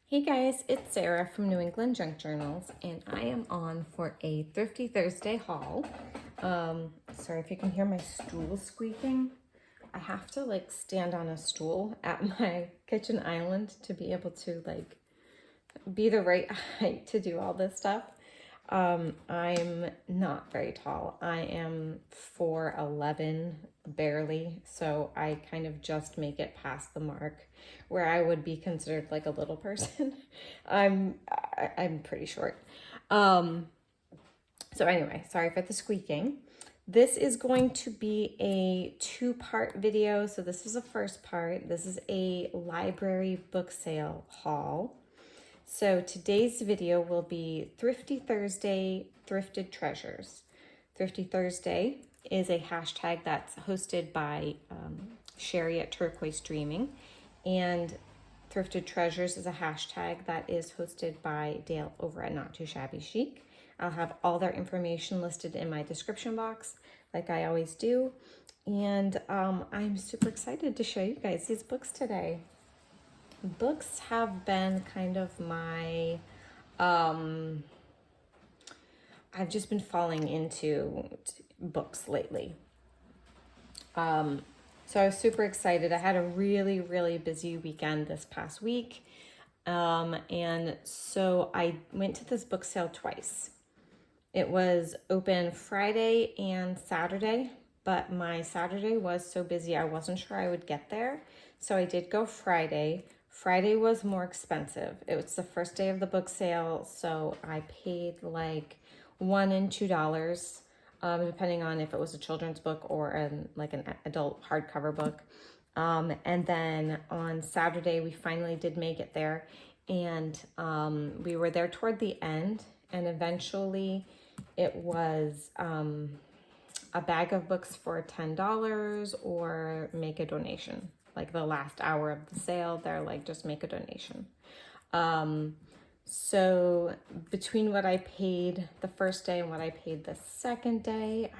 Hey guys, it's Sarah from New England Junk Journals, and I am on for a Thrifty Thursday haul. Sorry if you can hear my stool squeaking. I have to stand on a stool at my kitchen island to be able to be the right height to do all this stuff. I'm not very tall. I am 4'11", barely, so I kind of just make it past the mark where I would be considered like a little person. I'm pretty short. So anyway, sorry for the squeaking. This is going to be a two-part video. So this is the first part. This is a library book sale haul. So today's video will be Thrifty Thursday Thrifted Treasures. Thrifty Thursday is a hashtag that's hosted by Sheree at Turquoise Dreaming, and Thrifted Treasures is a hashtag that is hosted by Dale over at Not Too Shabby Chic. I'll have all their information listed in my description box, like I always do. And I'm super excited to show you guys these books today. Books have been kind of my, I've just been falling into books lately. So I was super excited. I had a really, really busy weekend this past week. And so I went to this book sale twice. It was open Friday and Saturday, but my Saturday was so busy I wasn't sure I would get there. So I did go Friday. Friday was more expensive. It was the first day of the book sale, so I paid like $1 and $2, depending on if it was a children's book or an adult hardcover book. And then on Saturday, we finally did make it there, and we were there toward the end, and eventually it was a bag of books for $10 or make a donation. Like the last hour of the sale, they're like, just make a donation. So between what I paid the first day and what I paid the second day,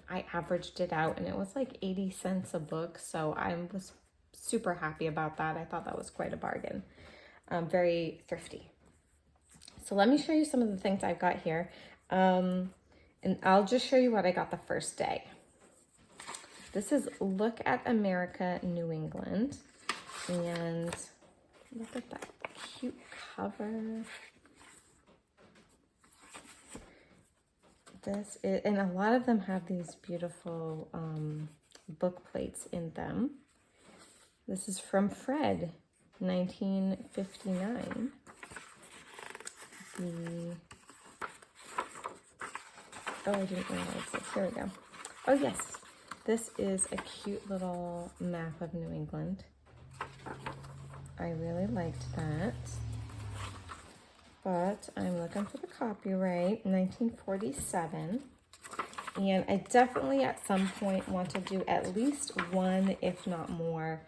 I averaged it out, and it was like 80 cents a book. So I was super happy about that. I thought that was quite a bargain. Very thrifty. So let me show you some of the things I've got here. And I'll just show you what I got the first day. This is Look at America, New England. And look at that cute cover. And a lot of them have these beautiful book plates in them. This is from Fred, 1959. Oh, I didn't realize this. Here we go. Oh, yes. This is a cute little map of New England. I really liked that. But I'm looking for the copyright, 1947. And I definitely at some point want to do at least one, if not more,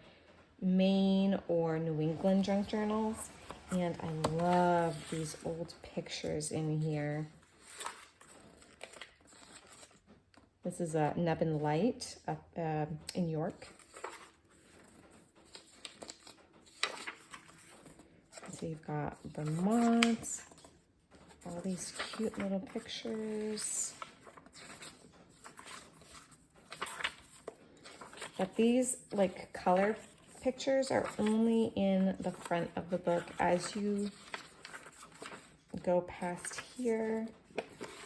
Maine or New England junk journals. And I love these old pictures in here. This is a Neb and Light up in York. So you've got Vermont, all these cute little pictures. But these color pictures are only in the front of the book. As you go past here,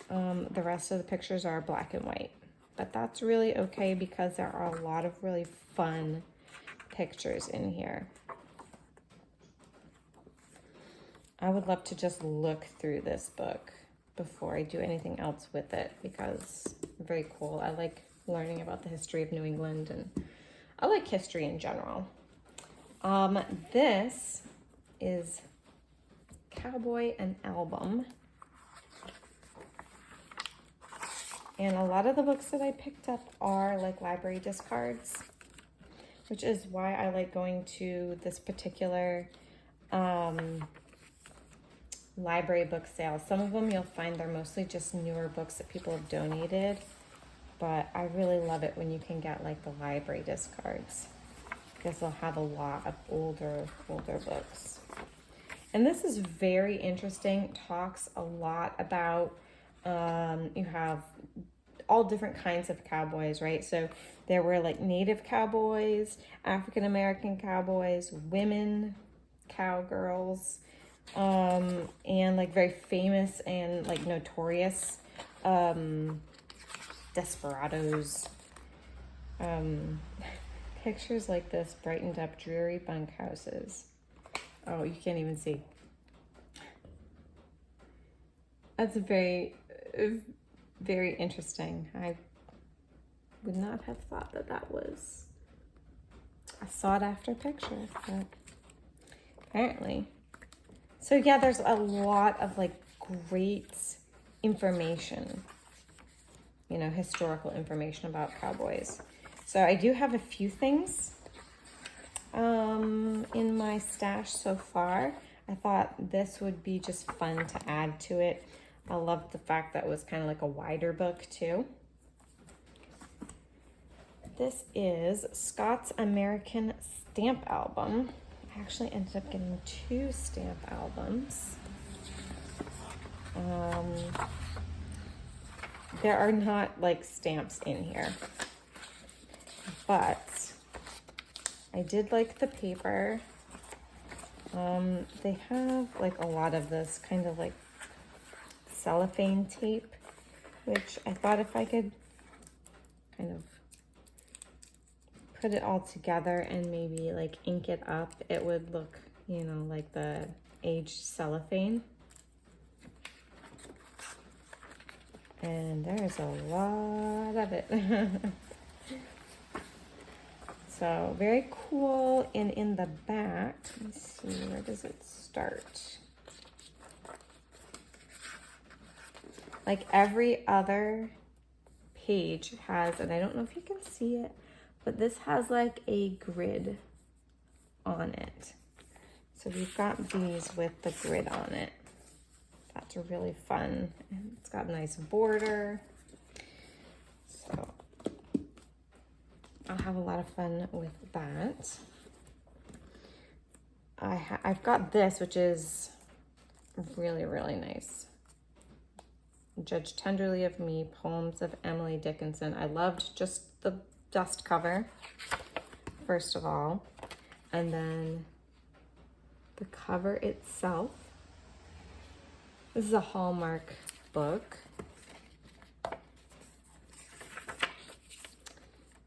the rest of the pictures are black and white. But that's really okay because there are a lot of really fun pictures in here. I would love to just look through this book before I do anything else with it because it's very cool. I like learning about the history of New England, and I like history in general. This is Cowboy and Album. And a lot of the books that I picked up are like library discards, which is why I like going to this particular library book sale. Some of them you'll find they're mostly just newer books that people have donated, but I really love it when you can get like the library discards because they'll have a lot of older books. And this is very interesting. Talks a lot about, you have all different kinds of cowboys, right? So there were like native cowboys, African American cowboys, women cowgirls, and like very famous and like notorious desperados. Pictures like this brightened up dreary bunkhouses. Oh, you can't even see. That's very, very interesting. I would not have thought that that was a sought after picture, but apparently. So yeah, there's a lot of like great information, you know, historical information about cowboys. So I do have a few things in my stash so far. I thought this would be just fun to add to it. I love the fact that it was kind of like a wider book too. This is Scott's American Stamp Album. I actually ended up getting 2 stamp albums. There are not like stamps in here, but I did like the paper. They have like a lot of this kind of like cellophane tape, which I thought if I could kind of put it all together and maybe like ink it up, it would look, you know, like the aged cellophane. And there's a lot of it. So very cool. And in the back, let's see, where does it start? Like every other page has, and I don't know if you can see it, but this has like a grid on it. So we've got these with the grid on it. That's really fun. And it's got a nice border. So I'll have a lot of fun with that. I've got this, which is really, really nice. Judge Tenderly of Me, Poems of Emily Dickinson. I loved just the dust cover, first of all. And then the cover itself. This is a Hallmark book.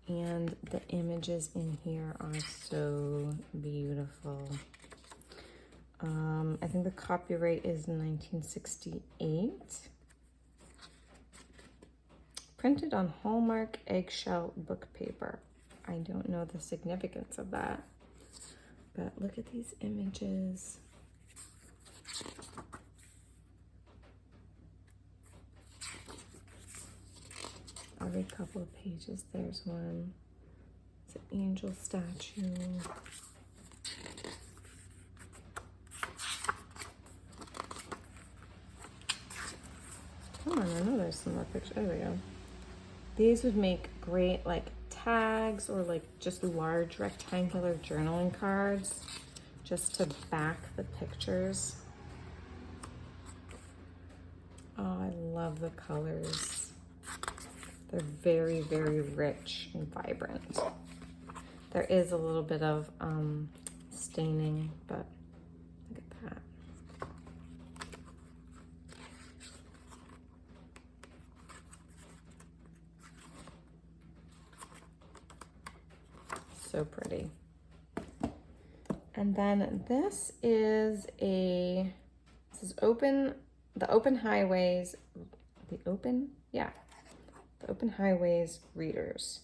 And the images in here are so beautiful. I think the copyright is 1968. Printed on Hallmark eggshell book paper. I don't know the significance of that, but look at these images. Every couple of pages, there's one. It's an angel statue. Come on, I know there's some more pictures. There we go. These would make great like tags or like just large rectangular journaling cards just to back the pictures. Oh, I love the colors. They're very, very rich and vibrant. There is a little bit of staining, but look at that. So pretty. And then this is the Open Highways readers.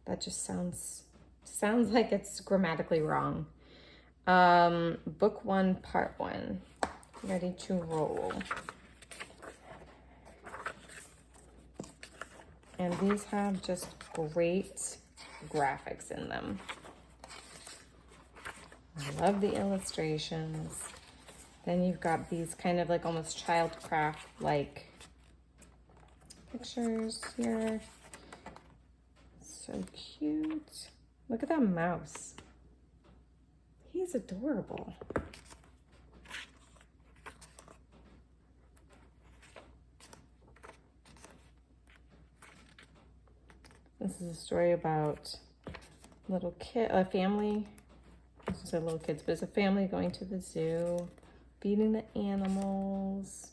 That just sounds like it's grammatically wrong. Book 1, part 1. Ready to roll. And these have just great graphics in them. I love the illustrations. Then you've got these kind of like almost childcraft like pictures here. So cute. Look at that mouse. He's adorable. This is a story about a family. I was gonna say little kids, but it's a family going to the zoo, feeding the animals.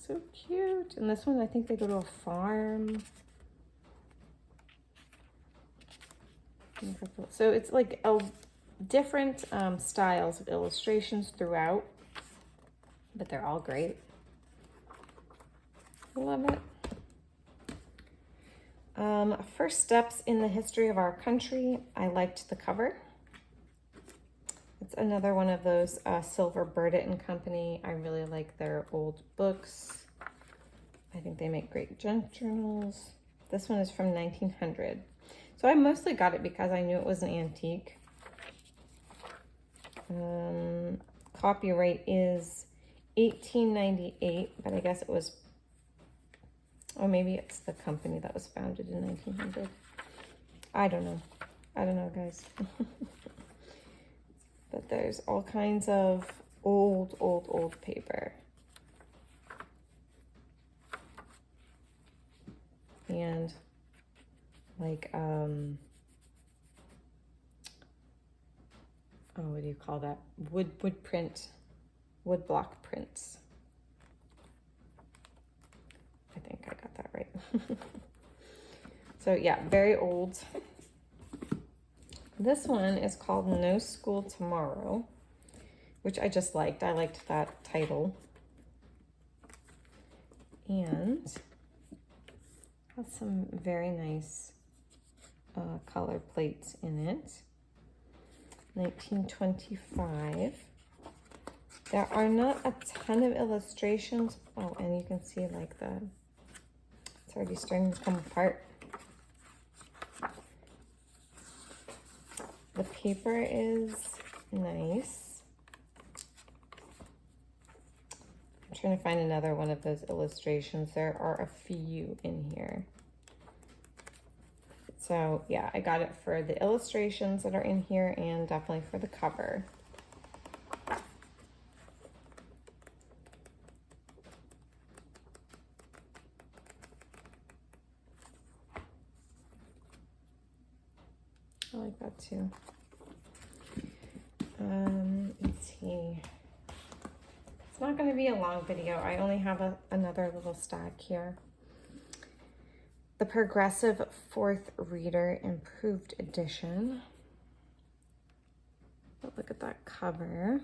So cute. And this one, I think they go to a farm. So it's like different styles of illustrations throughout, but they're all great. Love it. First steps in the history of our country. I liked the cover. It's another one of those Silver Burdett and Company. I really like their old books. I think they make great junk journals. This one is from 1900. So I mostly got it because I knew it was an antique. Copyright is 1898, but I guess it was, or maybe it's the company that was founded in 1900. I don't know. I don't know, guys. But there's all kinds of old paper. And like, oh, what do you call that? Wood block prints. I think I got that right. So yeah, very old. This one is called No School Tomorrow, which I just liked. I liked that title. And has some very nice color plates in it. 1925. There are not a ton of illustrations. Oh, and you can see like it's already starting to come apart. The paper is nice. I'm trying to find another one of those illustrations. There are a few in here. So yeah, I got it for the illustrations that are in here and definitely for the cover. I like that too. Let's see. It's not going to be a long video. I only have another little stack here. The Progressive 4th Reader Improved Edition. But look at that cover.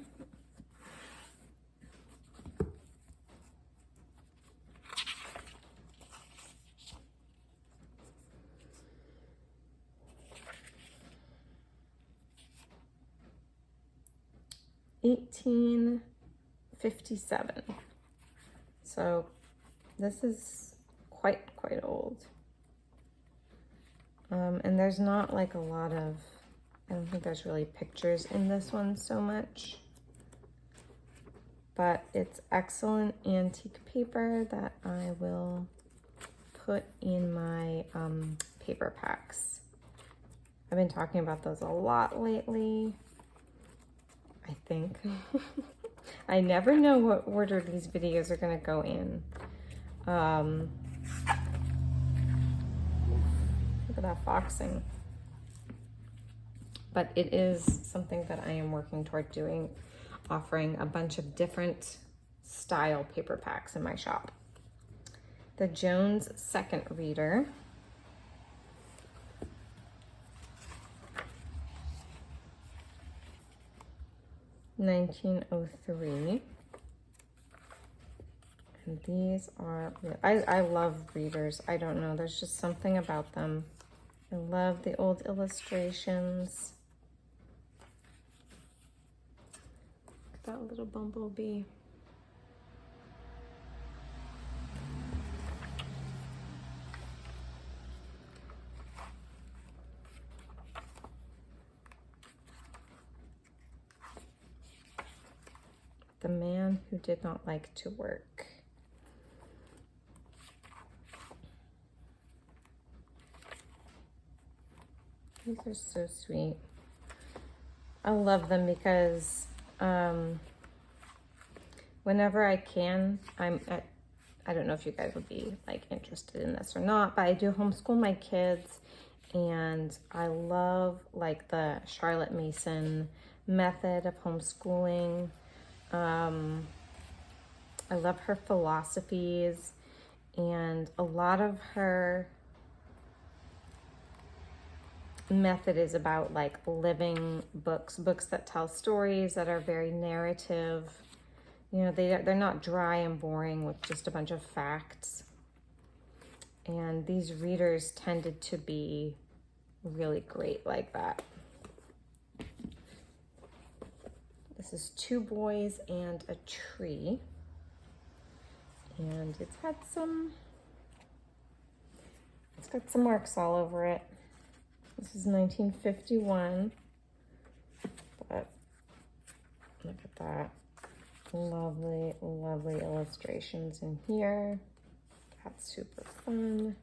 $1857. So this is quite old. And there's not like a lot of, I don't think there's really pictures in this one so much, but it's excellent antique paper that I will put in my paper packs. I've been talking about those a lot lately, I think. I never know what order these videos are gonna go in. Look at that foxing. But it is something that I am working toward doing, offering a bunch of different style paper packs in my shop. The Jones Second Reader. $1903. And these are, I love readers. I don't know, there's just something about them. I love the old illustrations. Look at that little bumblebee. The Man Who Did Not Like to Work. These are so sweet. I love them because whenever I can, I'm at I don't know if you guys would be like interested in this or not, but I do homeschool my kids, and I love like the Charlotte Mason method of homeschooling. I love her philosophies, and a lot of her method is about like living books that tell stories that are very narrative. You know, they're not dry and boring with just a bunch of facts. And these readers tended to be really great like that. This is Two Boys and a Tree. And it's got some marks all over it. This is 1951. But look at that. Lovely, lovely illustrations in here. That's super fun.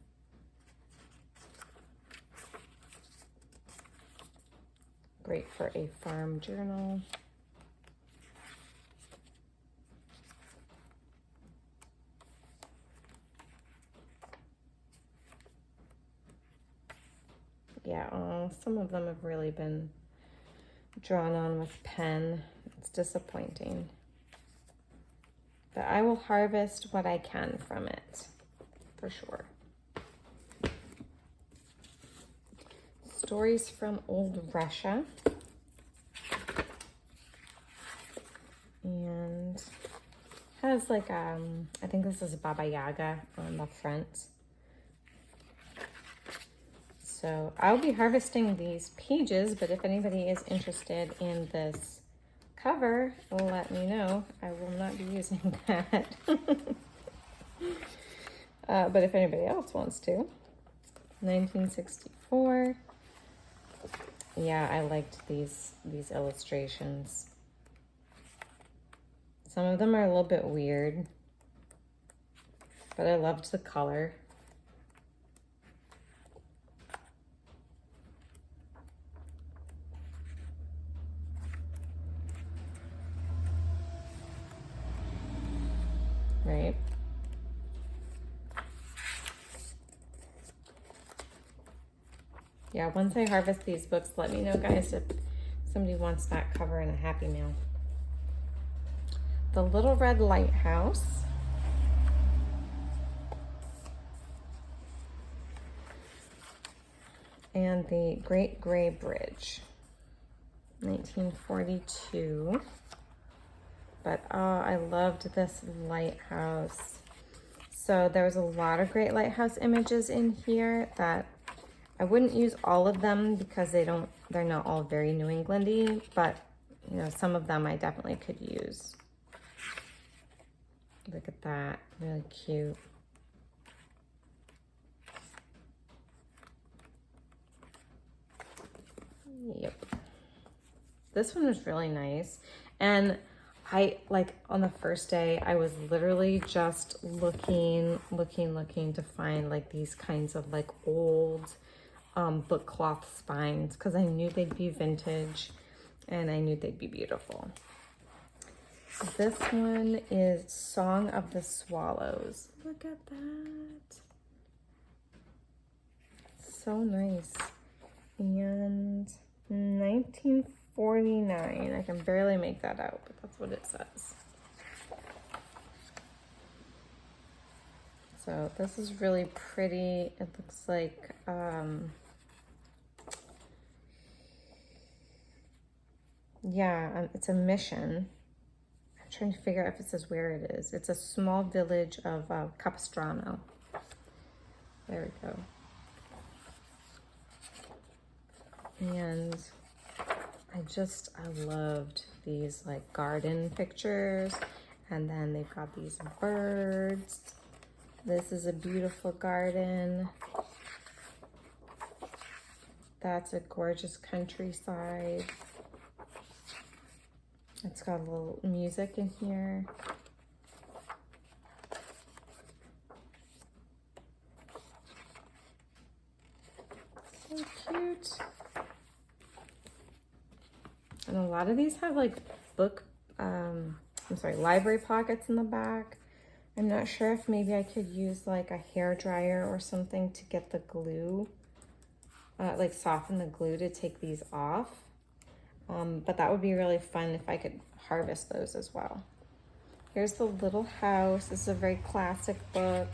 Great for a farm journal. Yeah, some of them have really been drawn on with pen. It's disappointing. But I will harvest what I can from it, for sure. Stories from Old Russia. And has like, I think this is Baba Yaga on the front. So I'll be harvesting these pages, but if anybody is interested in this cover, let me know. I will not be using that. But if anybody else wants to. 1964. Yeah, I liked these illustrations. Some of them are a little bit weird, but I loved the color. Right? Yeah, once I harvest these books, let me know, guys, if somebody wants that cover in a Happy Mail. The Little Red Lighthouse. And the Great Gray Bridge. 1942. But oh, I loved this lighthouse. So there was a lot of great lighthouse images in here that I wouldn't use all of them because they're not all very New England-y, but you know, some of them I definitely could use. Look at that, really cute. Yep. This one was really nice. And I, like, on the first day, I was literally just looking to find, like, these kinds of, like, old book cloth spines, because I knew they'd be vintage, and I knew they'd be beautiful. This one is Song of the Swallows. Look at that. So nice. And 1949. I can barely make that out, but that's what it says. So this is really pretty. It looks like it's a mission. I'm trying to figure out if it says where it is. It's a small village of Capistrano. There we go. And I loved these like garden pictures, and then they've got these birds. This is a beautiful garden. That's a gorgeous countryside. It's got a little music in here. So cute. And a lot of these have like library pockets in the back. I'm not sure if maybe I could use like a hair dryer or something to get the glue, like soften the glue to take these off. But that would be really fun if I could harvest those as well. Here's the little house. This is a very classic book.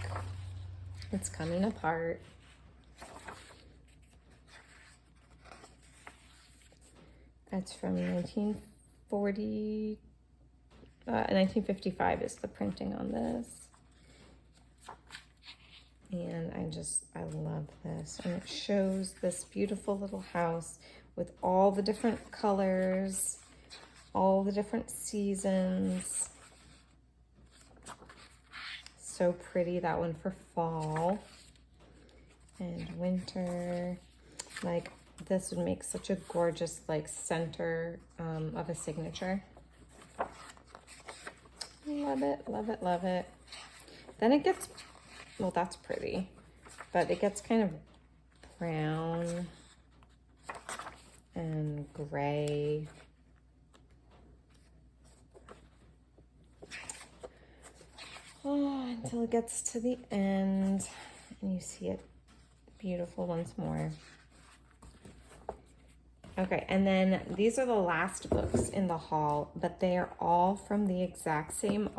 It's coming apart. It's from 1940, 1955 is the printing on this. And I love this. And it shows this beautiful little house with all the different colors, all the different seasons. So pretty, that one for fall and winter. Like, this would make such a gorgeous like center of a signature. Love it, love it, love it. Then it gets, well, that's pretty, but it gets kind of brown and gray. Oh, until it gets to the end and you see it beautiful once more. Okay, and then these are the last books in the haul, but they are all from the exact same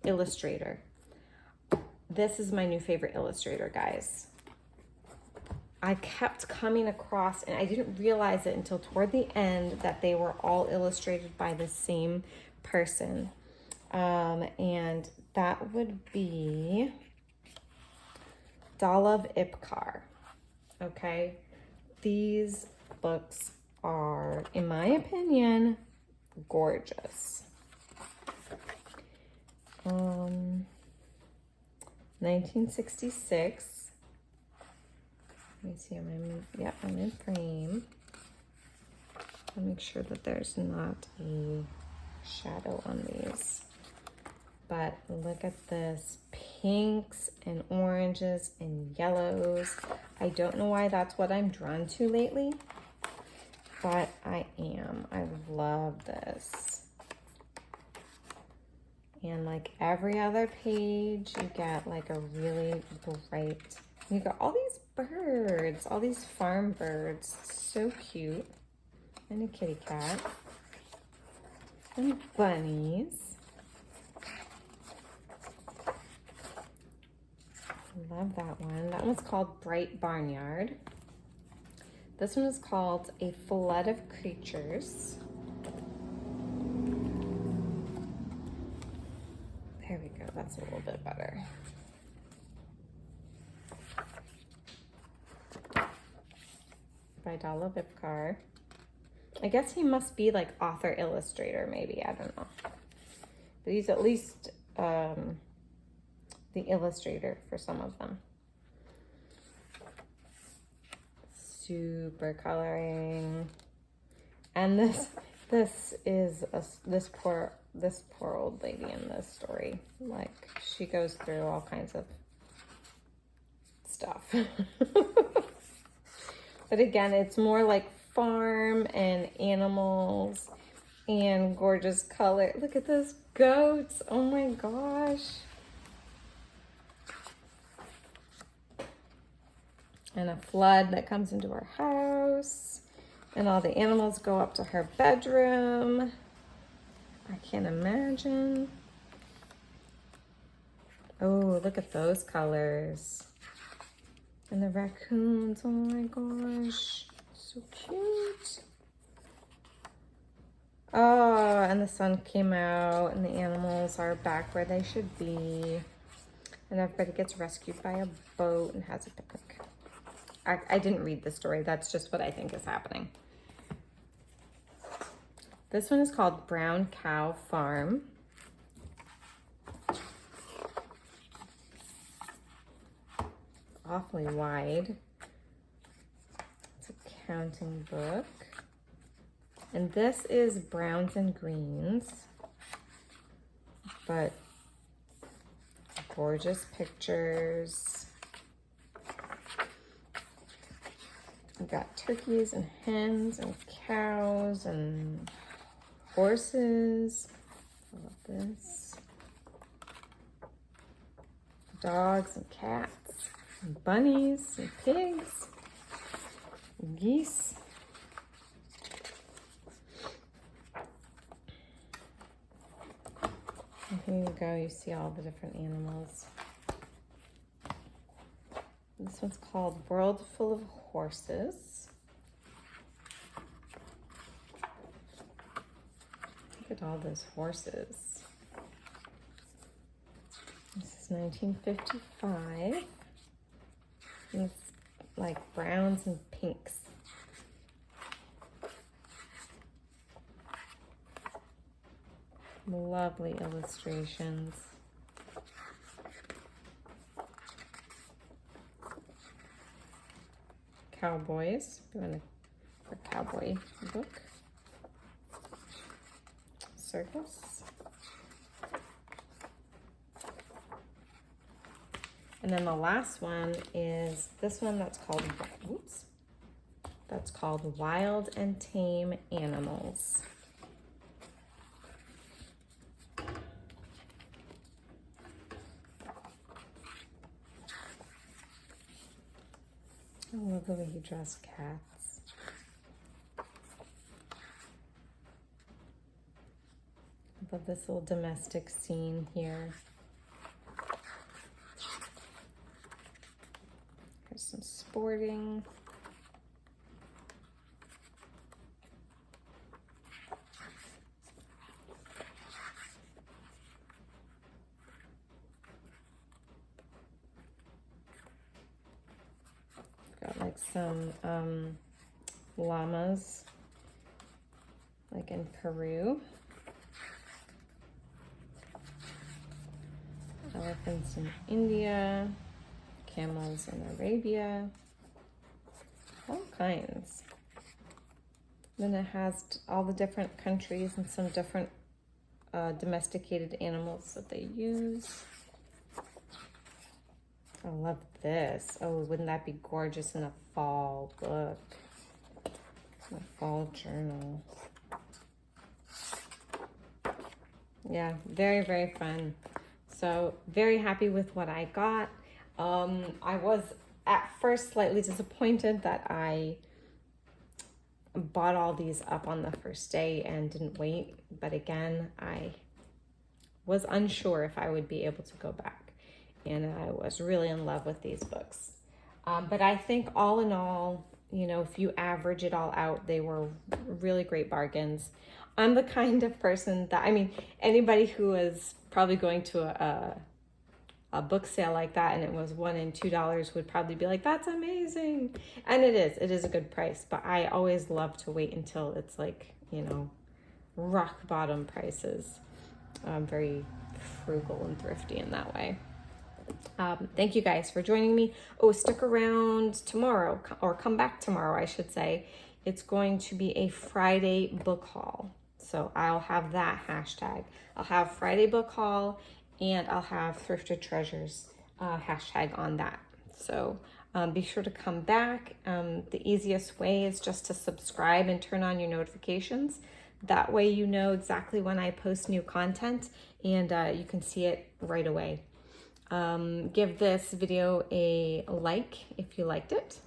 illustrator. This is my new favorite illustrator, guys. I kept coming across, and I didn't realize it until toward the end, that they were all illustrated by the same person. And that would be Dalov Ipkar. Okay, these books are, in my opinion, gorgeous. 1966. Let me see, I'm in frame. I'll make sure that there's not a shadow on these. But look at this, pinks and oranges and yellows. I don't know why that's what I'm drawn to lately, but I am. I love this. And like every other page, you get like a really bright, you got all these birds, all these farm birds, so cute. And a kitty cat. And bunnies. Love that one. That one's called Bright Barnyard. This one is called A Flood of Creatures. There we go. That's a little bit better. By Dalov Ipkar. I guess he must be like author illustrator, maybe. I don't know. But he's at least the illustrator for some of them. Super coloring. And this poor old lady in this story. Like, she goes through all kinds of stuff. But again, it's more like farm and animals and gorgeous color. Look at those goats. Oh my gosh. And a flood that comes into her house. And all the animals go up to her bedroom. I can't imagine. Oh, look at those colors. And the raccoons, oh my gosh. So cute. Oh, and the sun came out and the animals are back where they should be. And everybody gets rescued by a boat and has a picnic. I didn't read the story. That's just what I think is happening. This one is called Brown Cow Farm. Awfully wide. It's a counting book. And this is browns and greens. But gorgeous pictures. We got turkeys and hens and cows and horses. I love this. dogs and cats, and bunnies and pigs, and geese. And here you go, you see all the different animals. This one's called World Full of Horses. Look at all those horses. This is 1955. And it's like browns and pinks. Lovely illustrations. Cowboys, doing a cowboy book. Circus. And then the last one is this one that's called, oops, that's called Wild and Tame Animals. I love the way he draws cats. I love this little domestic scene here. Here's some sporting. Got like some llamas, like in Peru. Elephants in India. Camels in Arabia. All kinds. Then it has all the different countries and some different domesticated animals that they use. I love this. Oh, wouldn't that be gorgeous in a fall book? A fall journal. Yeah, very, very fun. So very happy with what I got. I was at first slightly disappointed that I bought all these up on the first day and didn't wait. But again, I was unsure if I would be able to go back. And I was really in love with these books. But I think all in all, you know, if you average it all out, they were really great bargains. I'm the kind of person that, I mean, anybody who is probably going to a book sale like that and it was $1 and $2 would probably be like, that's amazing. And it is a good price, but I always love to wait until it's like, you know, rock bottom prices. I'm very frugal and thrifty in that way. Thank you guys for joining me. Oh, stick around tomorrow, or come back tomorrow, I should say. It's going to be a Friday book haul. So I'll have that hashtag. I'll have Friday book haul and I'll have Thrifted Treasures hashtag on that. So be sure to come back. The easiest way is just to subscribe and turn on your notifications. That way you know exactly when I post new content and you can see it right away. Give this video a like if you liked it,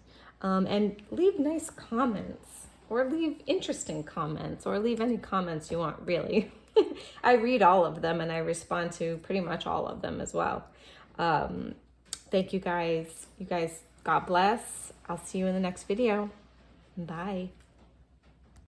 and leave nice comments or leave interesting comments or leave any comments you want, really. I read all of them and I respond to pretty much all of them as well. Thank you guys. You guys, God bless. I'll see you in the next video. Bye.